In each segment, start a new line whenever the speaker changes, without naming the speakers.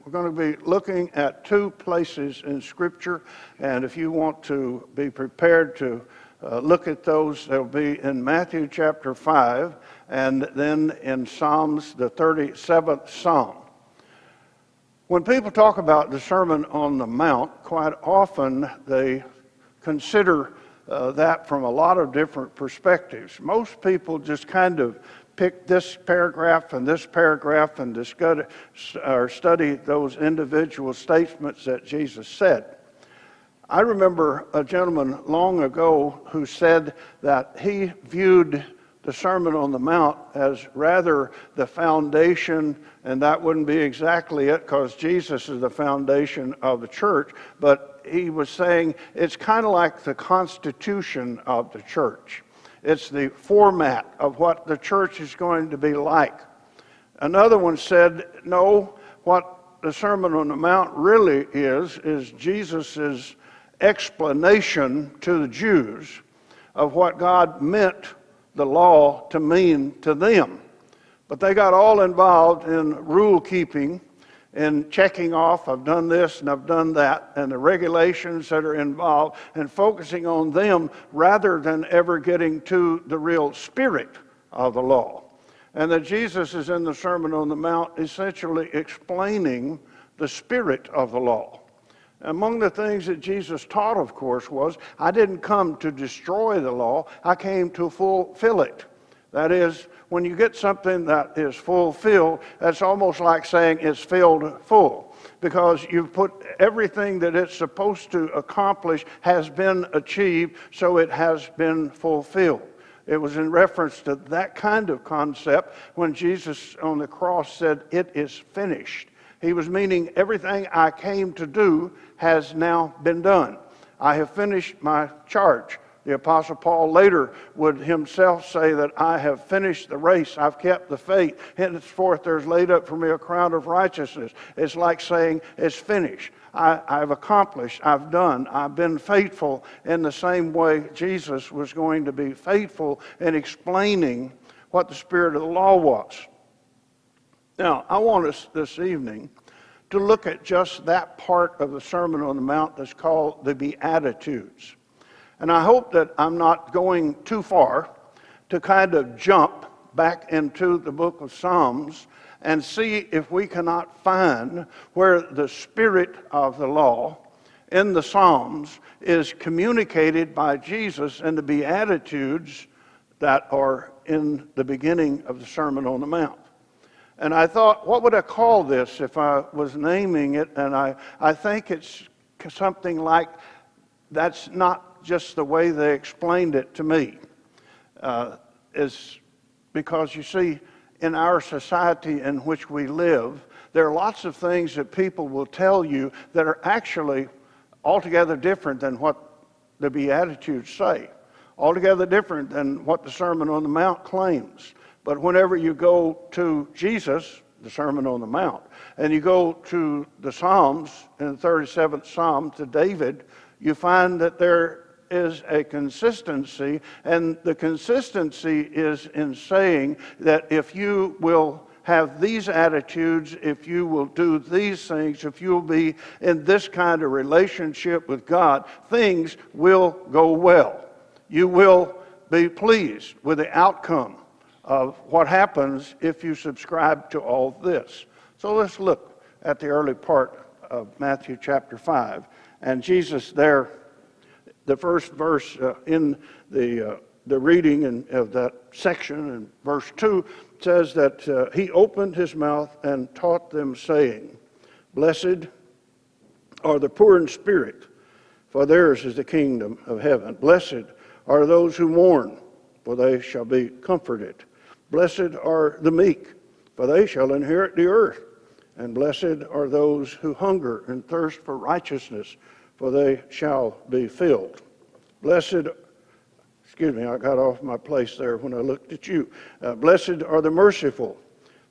We're going to be looking at two places in Scripture, and if you want to be prepared to look at those, they'll be in Matthew chapter 5 and then in Psalms, the 37th Psalm. When people talk about the Sermon on the Mount, quite often they consider that from a lot of different perspectives. Most people just kind of pick this paragraph and discuss or study those individual statements that Jesus said. I remember a gentleman long ago who said that he viewed the Sermon on the Mount as rather the foundation, and that wouldn't be exactly it because Jesus is the foundation of the church, but he was saying it's kind of like the constitution of the church. It's the format of what the church is going to be like. Another one said, no, what the Sermon on the Mount really is Jesus' explanation to the Jews of what God meant the law to mean to them. But they got all involved in rule keeping and checking off, I've done this and I've done that, and the regulations that are involved, and focusing on them rather than ever getting to the real spirit of the law. And that Jesus is in the Sermon on the Mount essentially explaining the spirit of the law. Among the things that Jesus taught, of course, was, I didn't come to destroy the law, I came to fulfill it. That is, when you get something that is fulfilled, that's almost like saying it's filled full, because you've put everything that it's supposed to accomplish has been achieved, so it has been fulfilled. It was in reference to that kind of concept when Jesus on the cross said, it is finished. He was meaning everything I came to do has now been done. I have finished my charge. The Apostle Paul later would himself say that I have finished the race, I've kept the faith, henceforth there's laid up for me a crown of righteousness. It's like saying it's finished. I've accomplished, I've done, I've been faithful in the same way Jesus was going to be faithful in explaining what the spirit of the law was. Now, I want us this evening to look at just that part of the Sermon on the Mount that's called the Beatitudes. And I hope that I'm not going too far to kind of jump back into the book of Psalms and see if we cannot find where the spirit of the law in the Psalms is communicated by Jesus in the Beatitudes that are in the beginning of the Sermon on the Mount. And I thought, what would I call this if I was naming it? And I think it's something like, that's not just the way they explained it to me. Is because you see, in our society in which we live, there are lots of things that people will tell you that are actually altogether different than what the Beatitudes say, altogether different than what the Sermon on the Mount claims. But whenever you go to Jesus, the Sermon on the Mount, and you go to the Psalms, in the 37th Psalm to David, you find that there is a consistency, and the consistency is in saying that if you will have these attitudes, if you will do these things, if you'll be in this kind of relationship with God, things will go well. You will be pleased with the outcome of what happens if you subscribe to all this. So let's look at the early part of Matthew chapter 5. And Jesus there, the first verse in the reading of that section, in verse 2, says that he opened his mouth and taught them, saying, Blessed are the poor in spirit, for theirs is the kingdom of heaven. Blessed are those who mourn, for they shall be comforted. Blessed are the meek, for they shall inherit the earth. And blessed are those who hunger and thirst for righteousness, for they shall be filled. Blessed, excuse me, I got off my place there when I looked at you. Blessed are the merciful,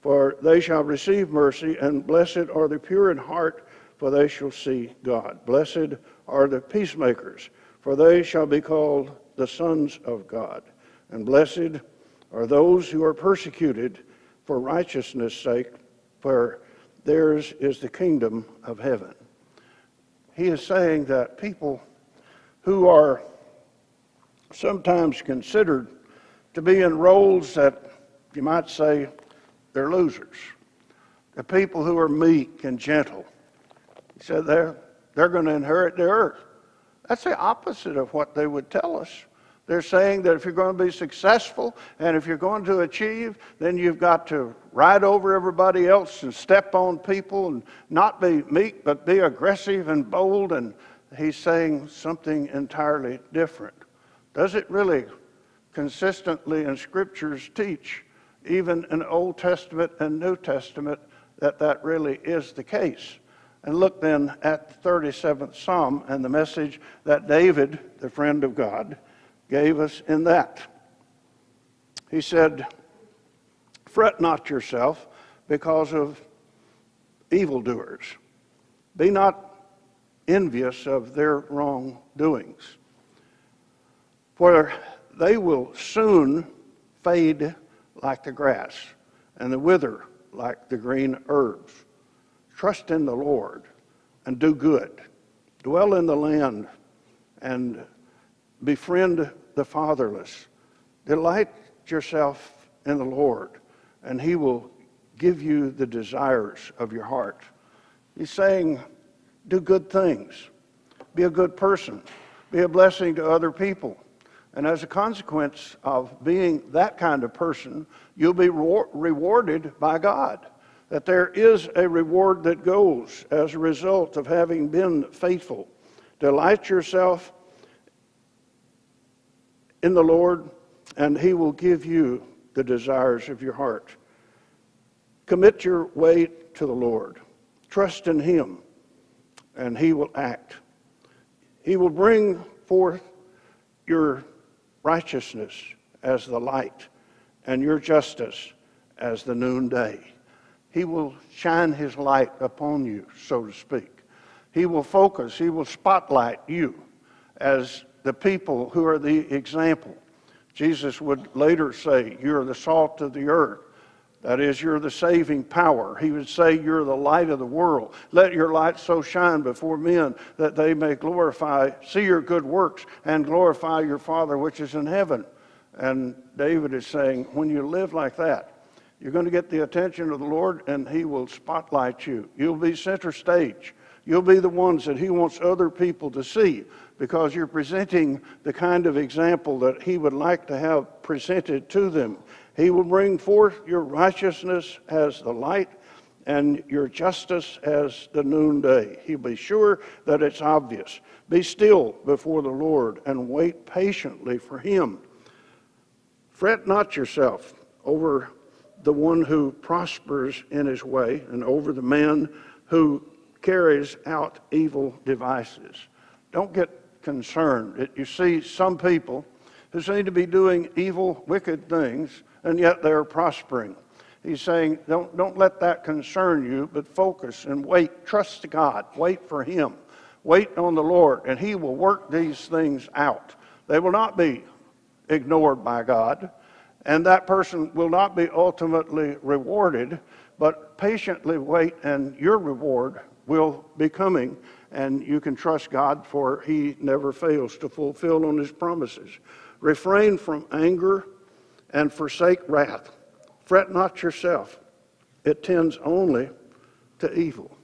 for they shall receive mercy. And blessed are the pure in heart, for they shall see God. Blessed are the peacemakers, for they shall be called the sons of God. And blessed are those who are persecuted for righteousness' sake, for theirs is the kingdom of heaven. He is saying that people who are sometimes considered to be in roles that you might say they're losers, the people who are meek and gentle, he said they're going to inherit the earth. That's the opposite of what they would tell us. They're saying that if you're going to be successful and if you're going to achieve, then you've got to ride over everybody else and step on people and not be meek, but be aggressive and bold. And he's saying something entirely different. Does it really consistently in Scriptures teach, even in Old Testament and New Testament, that really is the case? And look then at the 37th Psalm and the message that David, the friend of God, gave us in that. He said, "Fret not yourself because of evildoers. Be not envious of their wrongdoings. For they will soon fade like the grass, and the wither like the green herbs. Trust in the Lord and do good. Dwell in the land and befriend the fatherless. Delight yourself in the Lord, and he will give you the desires of your heart." He's saying, do good things. Be a good person. Be a blessing to other people. And as a consequence of being that kind of person, you'll be rewarded by God. That there is a reward that goes as a result of having been faithful. Delight yourself in the Lord, and he will give you the desires of your heart. Commit your way to the Lord. Trust in him, and he will act. He will bring forth your righteousness as the light, and your justice as the noonday. He will shine his light upon you, so to speak. He will focus, he will spotlight you as the people who are the example. Jesus would later say, you're the salt of the earth. That is, you're the saving power. He would say, you're the light of the world. Let your light so shine before men that they may see your good works and glorify your Father which is in heaven. And David is saying, when you live like that, you're going to get the attention of the Lord, and he will spotlight you. You'll be center stage. You'll be the ones that he wants other people to see, because you're presenting the kind of example that he would like to have presented to them. He will bring forth your righteousness as the light and your justice as the noonday. He'll be sure that it's obvious. Be still before the Lord and wait patiently for him. Fret not yourself over the one who prospers in his way and over the man who carries out evil devices. Don't get concerned. You see some people who seem to be doing evil, wicked things, and yet they're prospering. He's saying, don't let that concern you, but focus and wait. Trust God. Wait for him. Wait on the Lord, and he will work these things out. They will not be ignored by God, and that person will not be ultimately rewarded, but patiently wait, and your reward will be coming, and you can trust God, for he never fails to fulfill on his promises. Refrain from anger and forsake wrath. Fret not yourself. It tends only to evil.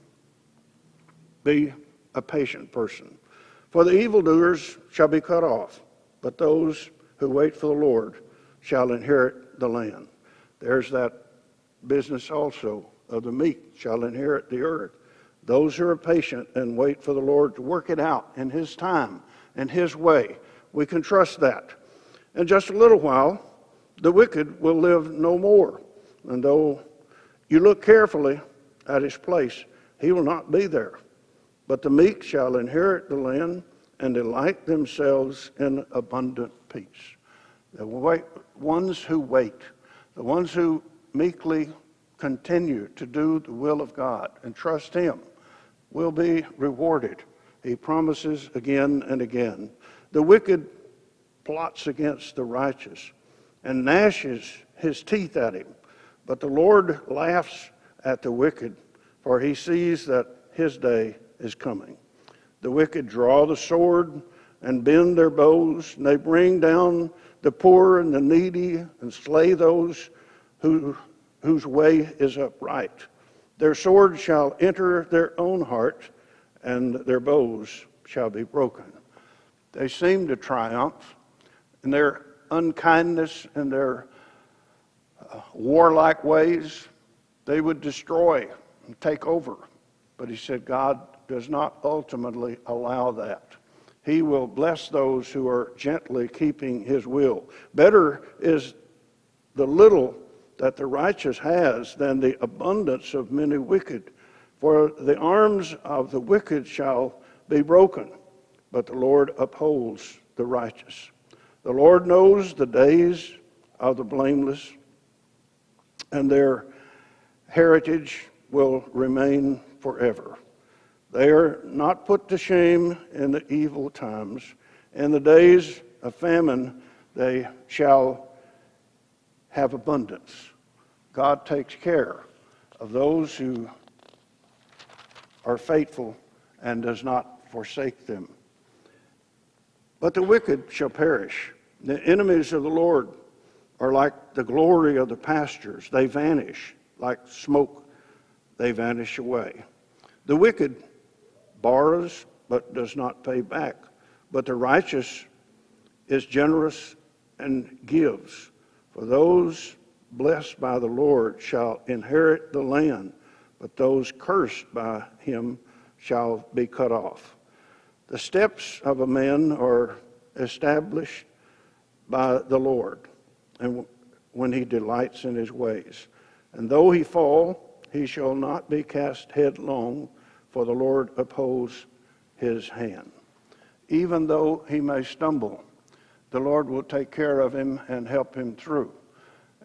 Be a patient person. For the evildoers shall be cut off, but those who wait for the Lord shall inherit the land. There's that business also of the meek shall inherit the earth. Those who are patient and wait for the Lord to work it out in his time and his way, we can trust that. In just a little while, the wicked will live no more. And though you look carefully at his place, he will not be there. But the meek shall inherit the land and delight themselves in abundant peace. The ones who wait, the ones who meekly continue to do the will of God and trust him, will be rewarded. He promises again and again. The wicked plots against the righteous and gnashes his teeth at him, but the Lord laughs at the wicked, for he sees that his day is coming. The wicked draw the sword and bend their bows, and they bring down the poor and the needy and slay those whose way is upright. Their sword shall enter their own heart, and their bows shall be broken. They seem to triumph in their unkindness and their warlike ways. They would destroy and take over. But he said God does not ultimately allow that. He will bless those who are gently keeping his will. Better is the little that the righteous has than the abundance of many wicked. For the arms of the wicked shall be broken, but the Lord upholds the righteous. The Lord knows the days of the blameless, and their heritage will remain forever. They are not put to shame in the evil times. In the days of famine, they shall have abundance. God takes care of those who are faithful and does not forsake them. But the wicked shall perish. The enemies of the Lord are like the glory of the pastures. They vanish like smoke. They vanish away. The wicked borrows but does not pay back. But the righteous is generous and gives. For those blessed by the Lord shall inherit the land, but those cursed by him shall be cut off. The steps of a man are established by the Lord, and when he delights in his ways. And though he fall, he shall not be cast headlong, for the Lord upholds his hand. Even though he may stumble, the Lord will take care of him and help him through.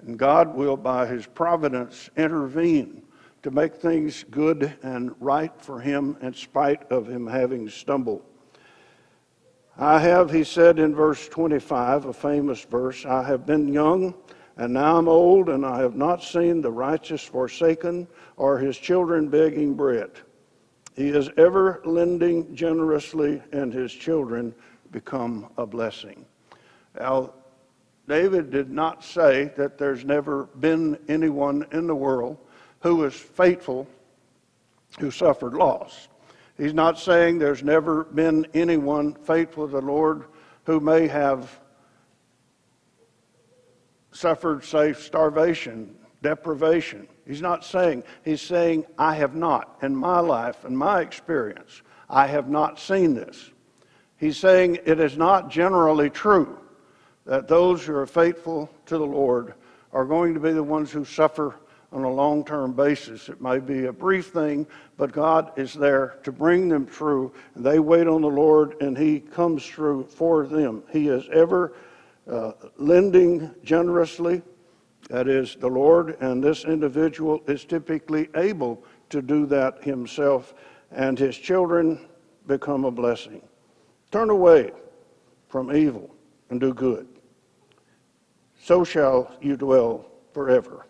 And God will, by his providence, intervene to make things good and right for him in spite of him having stumbled. I have, he said in verse 25, a famous verse, I have been young, and now I'm old, and I have not seen the righteous forsaken or his children begging bread. He is ever lending generously, and his children become a blessing. Now, David did not say that there's never been anyone in the world who was faithful who suffered loss. He's not saying there's never been anyone faithful to the Lord who may have suffered, say, starvation, deprivation. He's not saying, he's saying, I have not, in my life, in my experience, I have not seen this. He's saying it is not generally true that those who are faithful to the Lord are going to be the ones who suffer on a long-term basis. It may be a brief thing, but God is there to bring them through. They wait on the Lord, and he comes through for them. He is ever lending generously. That is the Lord, and this individual is typically able to do that himself, and his children become a blessing. Turn away from evil and do good. So shall you dwell forever.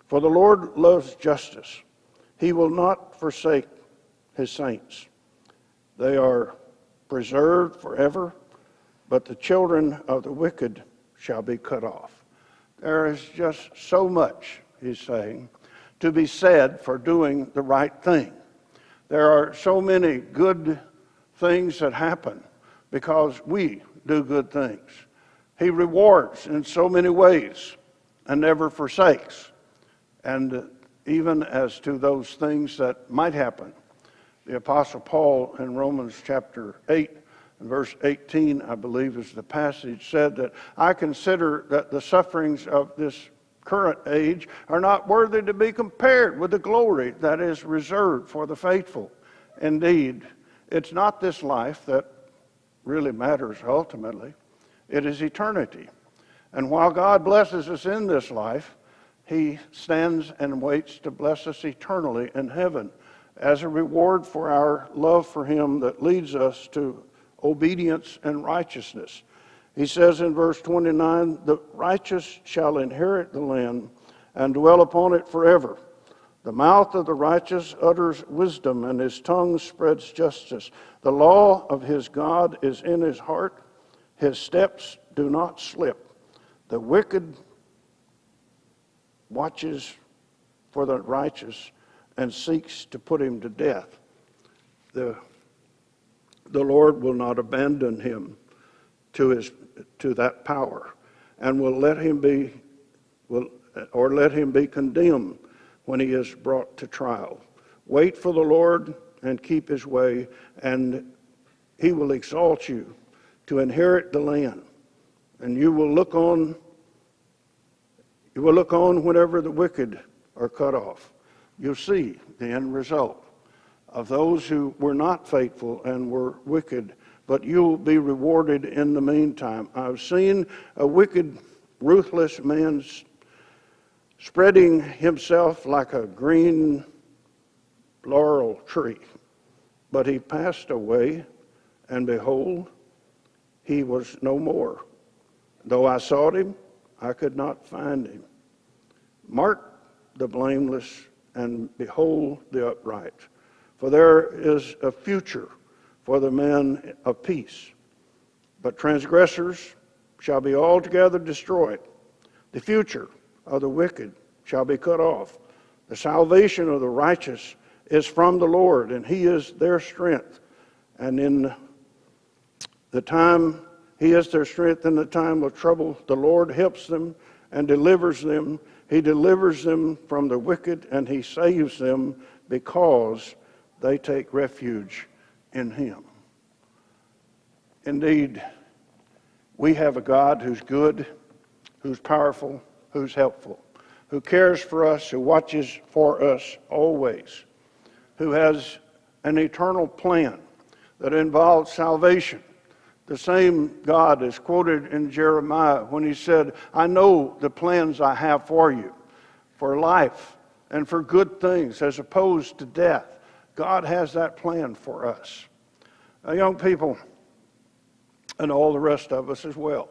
For the Lord loves justice. He will not forsake his saints. They are preserved forever, but the children of the wicked shall be cut off. There is just so much, he's saying, to be said for doing the right thing. There are so many good things that happen because we do good things. He rewards in so many ways and never forsakes. And even as to those things that might happen, the Apostle Paul in Romans chapter 8 and verse 18, I believe is the passage, said that I consider that the sufferings of this current age are not worthy to be compared with the glory that is reserved for the faithful. Indeed, it's not this life that really matters ultimately. It is eternity. And while God blesses us in this life, he stands and waits to bless us eternally in heaven as a reward for our love for him that leads us to obedience and righteousness. He says in verse 29, the righteous shall inherit the land and dwell upon it forever. The mouth of the righteous utters wisdom, and his tongue spreads justice. The law of his God is in his heart. His steps do not slip. The wicked watches for the righteous and seeks to put him to death. The Lord will not abandon him to that power, and will let him be condemned when he is brought to trial. Wait for the Lord and keep his way, and he will exalt you to inherit the land. And you will look on whenever the wicked are cut off. You'll see the end result of those who were not faithful and were wicked, but you'll be rewarded in the meantime. I've seen a wicked, ruthless man spreading himself like a green laurel tree. But he passed away, and behold, he was no more. Though I sought him, I could not find him. Mark the blameless, and behold the upright. For there is a future for the men of peace. But transgressors shall be altogether destroyed. The future of the wicked shall be cut off. The salvation of the righteous is from the Lord, and he is their strength. And in the time, he is their strength in the time of trouble. The Lord helps them and delivers them. He delivers them from the wicked, and he saves them because they take refuge in him. Indeed, we have a God who's good, who's powerful, who's helpful, who cares for us, who watches for us always, who has an eternal plan that involves salvation. The same God is quoted in Jeremiah when he said, I know the plans I have for you, for life and for good things as opposed to death. God has that plan for us. Now, young people, and all the rest of us as well,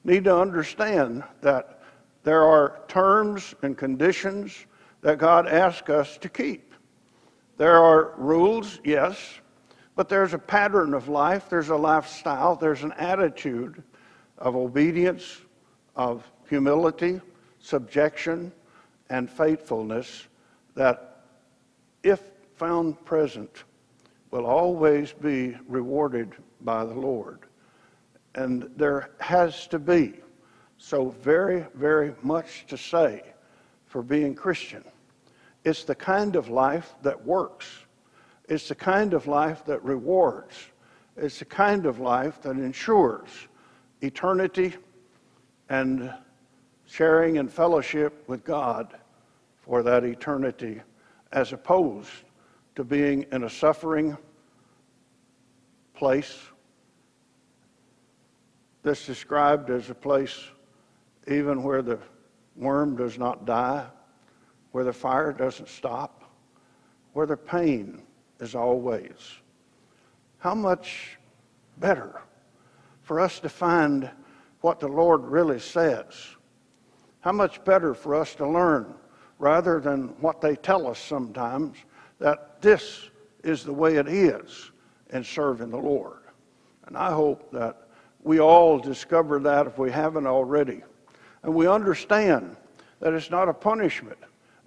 need to understand that there are terms and conditions that God asks us to keep. There are rules, yes, but there's a pattern of life, there's a lifestyle, there's an attitude of obedience, of humility, subjection, and faithfulness that, if found present, will always be rewarded by the Lord. And there has to be so very, very much to say for being Christian. It's the kind of life that works. It's the kind of life that rewards. It's the kind of life that ensures eternity and sharing and fellowship with God for that eternity, as opposed to being in a suffering place that's described as a place even where the worm does not die, where the fire doesn't stop, where the pain is always. How much better for us to find what the Lord really says. How much better for us to learn, rather than what they tell us sometimes, that this is the way it is in serving the Lord. And I hope that we all discover that if we haven't already. And we understand that it's not a punishment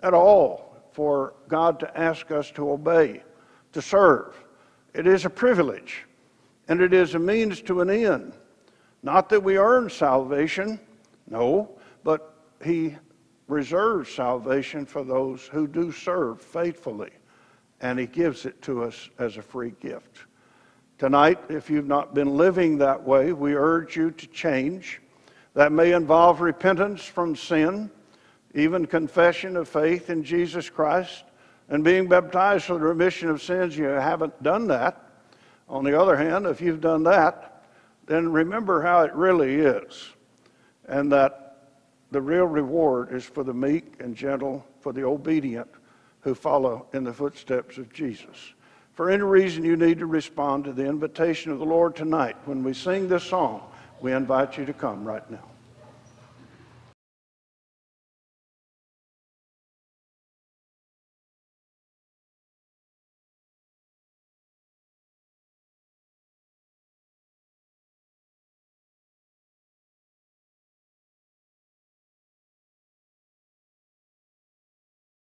at all for God to ask us to obey, to serve. It is a privilege, and it is a means to an end. Not that we earn salvation, no, but he reserves salvation for those who do serve faithfully, and he gives it to us as a free gift. Tonight, if you've not been living that way, we urge you to change. That may involve repentance from sin, even confession of faith in Jesus Christ, and being baptized for the remission of sins. You haven't done that. On the other hand, if you've done that, then remember how it really is, and that the real reward is for the meek and gentle, for the obedient who follow in the footsteps of Jesus. For any reason you need to respond to the invitation of the Lord tonight, when we sing this song, we invite you to come right now.